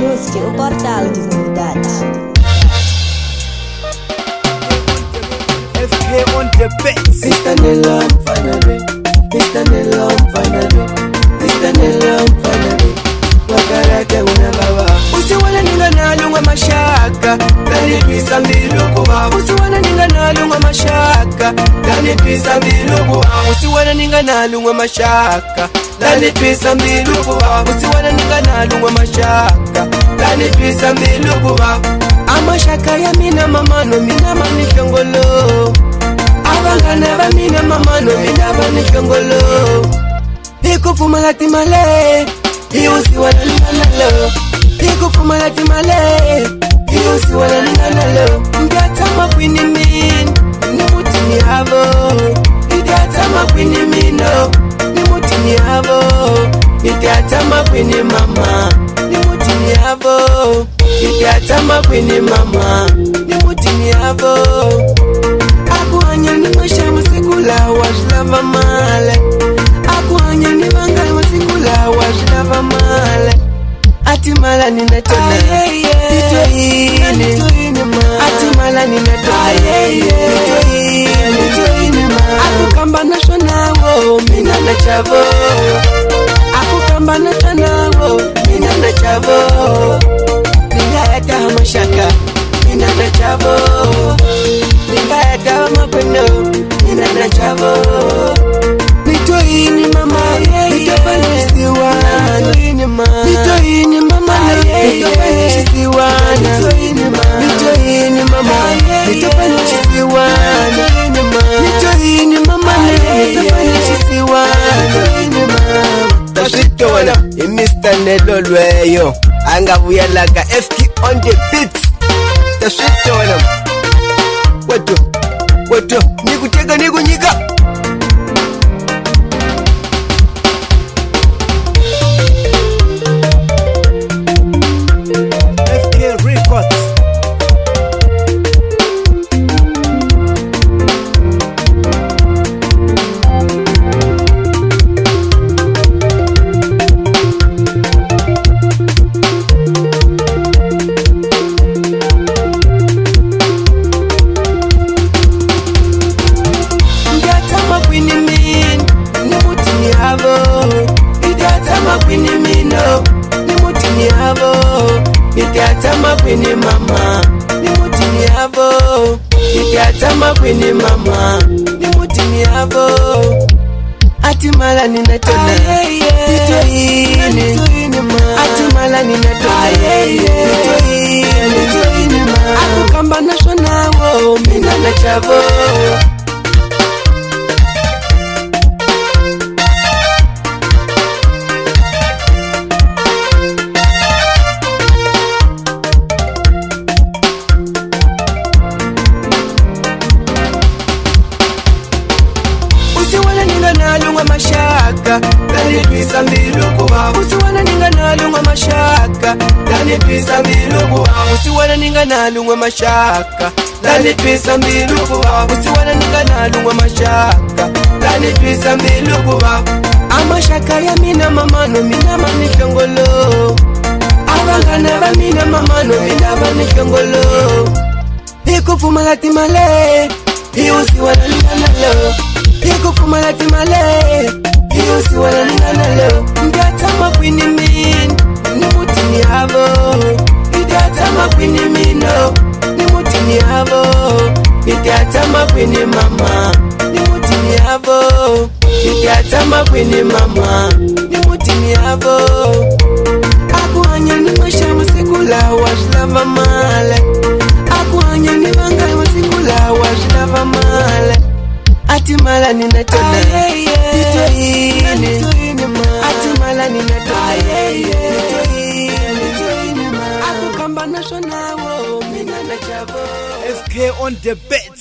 Music, o portal de novidades. FK on the beats. Mr. Nelom finally, Mr. Nelom finally, Mr. Nelom finally. Wakarake unabawa. Usiwana ninga nalungwa mashaka, dani pisa mbilukuwa. Usiwana ninga nalungwa mashaka, dani pisa mbilukuwa. Usiwana ninga nalungwa mashaka, dani pisa mbilukuwa. Usiwana ninga nalungwa mashaka, dani pisa mbilukuwa. Amashaka ya mina mamano, mina manishongolo. Abangana ba mina mamano, mina manishongolo. Ikufuma lati male, iyusi wana ninganalo. Ikufuma lati male, iyusi wana ninganalo. Mgatama kwini min, ni mutini havo. Mgatama kwini mino, ni mutini havo. Mgatama kwini mama, ni mutini havo. Mgatama kwini mama, ni mutini havo. Akuanya ni masha masikula wajlava male. Akuanya ni vanga masikula wajlava male. Atimala ni natona nitoini atimala ni natona nitoini akukamba nasho nawo mina na chavo. Akukamba nasho nawo mina na chavo. Ningayata hamashaka mina na chavo. Ningayata makweno mina na chavo. Nitoini mama, nitopandisiwana. Nitoini mama, nitoini mama, nitopandisiwana. Nitoini mama, nitopandisiwana. Nitoini mama, nitopandisiwana. Tashitowana, Mr. Nelolweyo. Angabuya laga FK on the beats. Tashitowana. Wato, nikutega nikunyika. Nitiatama kwini mama, ni mutini havo. Nitiatama kwini mama, ni mutini havo. Atimala ni natona nitoini atimala ni natona nitoini akukamba nasho nawo mina na chavo. Usiwana ninga nalungwa mashaka, dani pisa mbilukuwa. Usiwana ninga nalungwa mashaka, dani pisa mbilukuwa. Usiwana ninga nalungwa mashaka, dani pisa mbilukuwa. Usiwana ninga nalungwa mashaka, dani pisa mbilukuwa. Amashaka ya mina mamano, mina manishongolo. Abangana ba mina mamano, mina manishongolo. Ikufuma lati male, iyusi wana ninganalo. Ikufuma lati male, iyusi wana ninganalo. Mgatama kwini min, ni mutini havo. Mgatama kwini mino, ni mutini havo. Mgatama kwini mama, ni mutini havo. Mgatama kwini mama, ni mutini havo. Akuanya ni masha masikula wajlava male. Akuanya ni vanga masikula wajlava male. Atimala ni natona nitoini atimala ni natona nitoini akukamba nasho nawo mina na chavo. FK on the beats.